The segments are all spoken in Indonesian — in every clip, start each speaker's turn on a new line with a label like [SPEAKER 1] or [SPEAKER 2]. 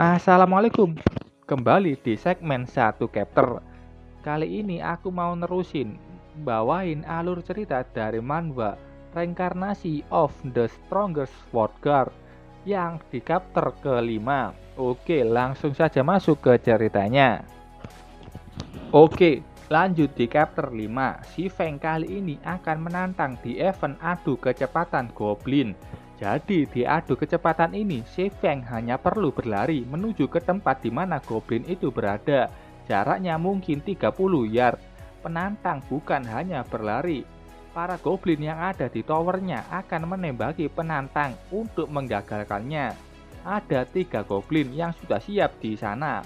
[SPEAKER 1] Assalamualaikum, kembali di segmen satu chapter. Kali ini aku mau nerusin bawain alur cerita dari manhwa Reincarnation of the Strongest Sword Guard yang di chapter kelima. Oke, langsung saja masuk ke ceritanya. Oke, lanjut di chapter 5. Si Feng kali ini akan menantang di event adu kecepatan Goblin. Jadi di adu kecepatan ini, si Feng hanya perlu berlari menuju ke tempat di mana Goblin itu berada. Jaraknya mungkin 30 yard. Penantang bukan hanya berlari. Para Goblin yang ada di towernya akan menembaki penantang untuk menggagalkannya. Ada 3 Goblin yang sudah siap di sana.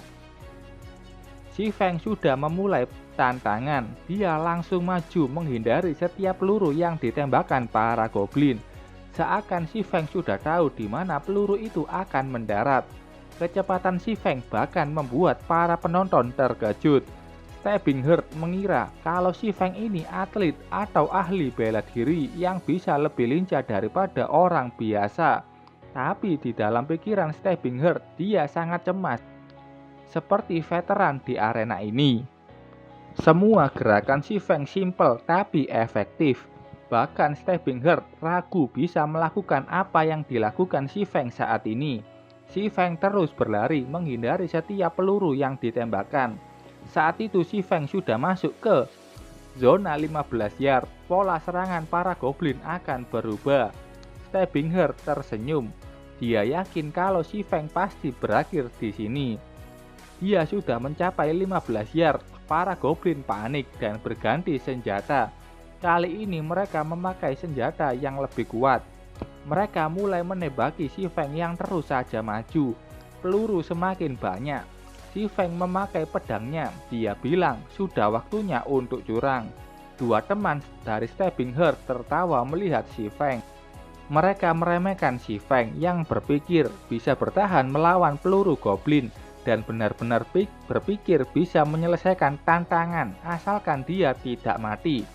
[SPEAKER 1] Si Feng sudah memulai tantangan. Dia langsung maju menghindari setiap peluru yang ditembakkan para goblin. Seakan si Feng sudah tahu di mana peluru itu akan mendarat. Kecepatan si Feng bahkan membuat para penonton terkejut. Stabbing Heart mengira kalau si Feng ini atlet atau ahli bela diri yang bisa lebih lincah daripada orang biasa. Tapi di dalam pikiran Stabbing Heart, dia sangat cemas. Seperti veteran di arena ini. Semua gerakan si Feng simple tapi efektif. Bahkan Stabbing Heart ragu bisa melakukan apa yang dilakukan si Feng saat ini. Si Feng terus berlari menghindari setiap peluru yang ditembakkan. Saat itu si Feng sudah masuk ke zona 15 yard. Pola serangan para goblin akan berubah. Stabbing Heart tersenyum. Dia yakin kalau si Feng pasti berakhir di sini. Dia sudah mencapai 15 yard. Para goblin panik dan berganti senjata. Kali ini mereka memakai senjata yang lebih kuat. Mereka mulai menembaki si Feng yang terus saja maju. Peluru semakin banyak. Si Feng memakai pedangnya. Dia bilang sudah waktunya untuk curang. Dua teman dari Stabbing Heart tertawa melihat si Feng. Mereka meremehkan si Feng yang berpikir bisa bertahan melawan peluru goblin. Dan benar-benar berpikir bisa menyelesaikan tantangan asalkan dia tidak mati.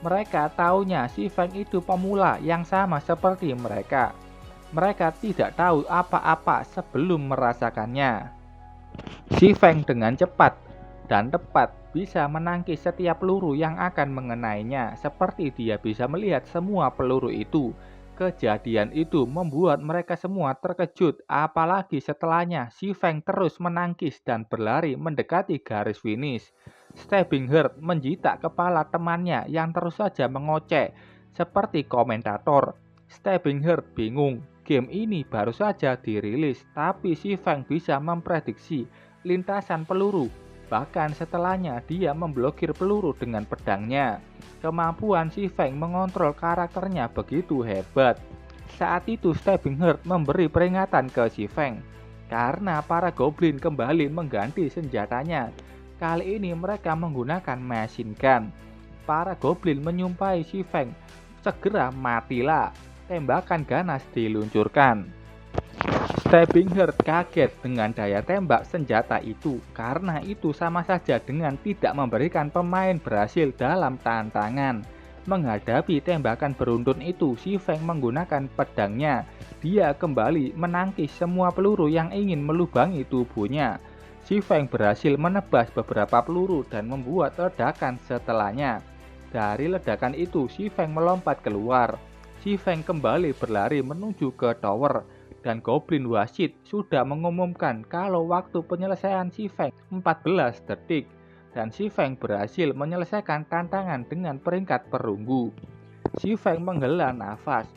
[SPEAKER 1] Mereka taunya si Feng itu pemula yang sama seperti mereka. Mereka tidak tahu apa-apa sebelum merasakannya. Si Feng dengan cepat dan tepat bisa menangkis setiap peluru yang akan mengenainya, seperti dia bisa melihat semua peluru itu. Kejadian itu membuat mereka semua terkejut, apalagi setelahnya si Feng terus menangkis dan berlari mendekati garis finish. Stabbing Heart menjitak kepala temannya yang terus saja mengoceh seperti komentator. Stabbing Heart bingung, game ini baru saja dirilis, tapi si Feng bisa memprediksi lintasan peluru. Bahkan setelahnya dia memblokir peluru dengan pedangnya. Kemampuan si Feng mengontrol karakternya begitu hebat. Saat itu Stabbing Heart memberi peringatan ke si Feng. Karena para goblin kembali mengganti senjatanya. Kali ini mereka menggunakan machine gun. Para goblin menyumpahi si Feng, segera matilah. Tembakan ganas diluncurkan. Stabbing Heart kaget dengan daya tembak senjata itu, karena itu sama saja dengan tidak memberikan pemain berhasil dalam tantangan. Menghadapi tembakan beruntun itu, si Feng menggunakan pedangnya. Dia kembali menangkis semua peluru yang ingin melubangi tubuhnya. Si Feng berhasil menebas beberapa peluru dan membuat ledakan setelahnya. Dari ledakan itu, si Feng melompat keluar. Si Feng kembali berlari menuju ke tower. Dan Goblin Wasit sudah mengumumkan kalau waktu penyelesaian si Feng 14 detik. Dan si Feng berhasil menyelesaikan tantangan dengan peringkat perunggu. Si Feng menghela nafas.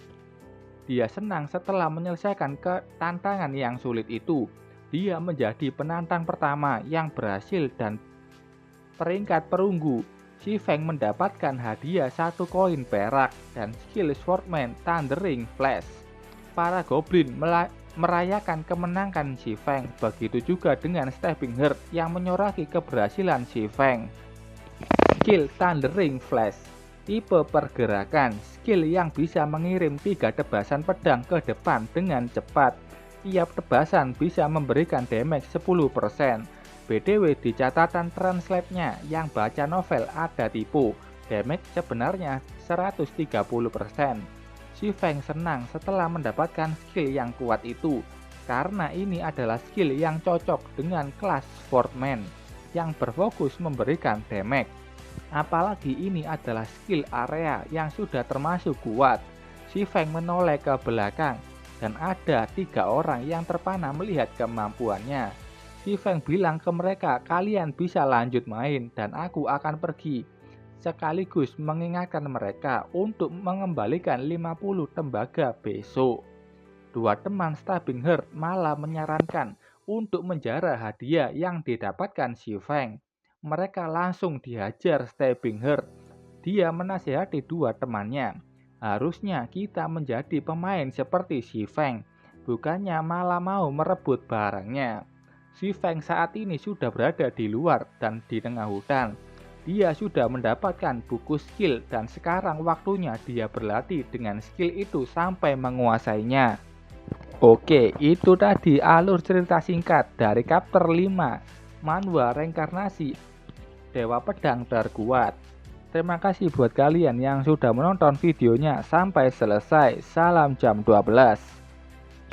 [SPEAKER 1] Dia senang setelah menyelesaikan tantangan yang sulit itu. Dia menjadi penantang pertama yang berhasil dan peringkat perunggu. Si Feng mendapatkan hadiah 1 koin perak dan skill Swordman Thundering Flash. Para goblin merayakan kemenangan si Feng. Begitu juga dengan Stabbing Heart yang menyoraki keberhasilan si Feng. Skill Thundering Flash, tipe pergerakan, skill yang bisa mengirim 3 tebasan pedang ke depan dengan cepat. Tiap tebasan bisa memberikan damage 10%. BTW di catatan translate-nya yang baca novel ada tipu. Damage sebenarnya 130%. Si Feng senang setelah mendapatkan skill yang kuat itu. karena ini adalah skill yang cocok dengan kelas Swordman yang berfokus memberikan damage. Apalagi ini adalah skill area yang sudah termasuk kuat. Si Feng menoleh ke belakang dan ada 3 orang yang terpana melihat kemampuannya. Si Feng bilang ke mereka, kalian bisa lanjut main dan aku akan pergi. Sekaligus mengingatkan mereka untuk mengembalikan 50 tembaga besok. 2 teman Stabbing Heart malah menyarankan untuk menjara hadiah yang didapatkan si Feng. Mereka langsung dihajar Stabbing Heart. Dia menasihati 2 temannya. Harusnya kita menjadi pemain seperti si Feng, bukannya malah mau merebut barangnya. Si Feng saat ini sudah berada di luar dan di tengah hutan. Dia sudah mendapatkan buku skill dan sekarang waktunya dia berlatih dengan skill itu sampai menguasainya. Oke, itu tadi alur cerita singkat dari chapter 5 manhwa reinkarnasi Dewa Pedang Terkuat. Terima kasih buat kalian yang sudah menonton videonya sampai selesai. Salam jam 12.